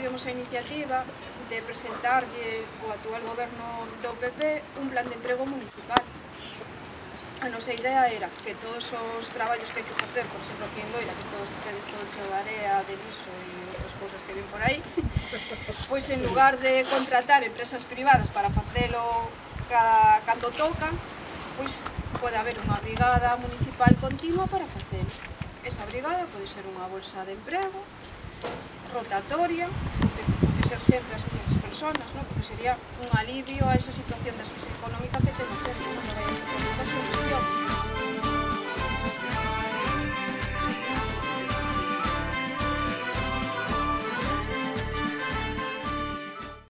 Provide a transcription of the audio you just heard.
tivemos a iniciativa de presentarlle ao actual goberno do PP un plan de emprego municipal. A nosa idea era que todos os traballos que hai que facer, por exemplo, aquí en Loira, que todos tedes todo cheo de area, de liso e outras cousas que ven por aí, pois en lugar de contratar empresas privadas para facelo cando toca, pois pode haber unha brigada municipal continua para facelo. Esa brigada pode ser unha bolsa de emprego, rotatoria, pode ser sempre as mesmas personas, porque sería un alivio a esa situación de asfixia económica que temos sempre, non vai a ser por esta solución.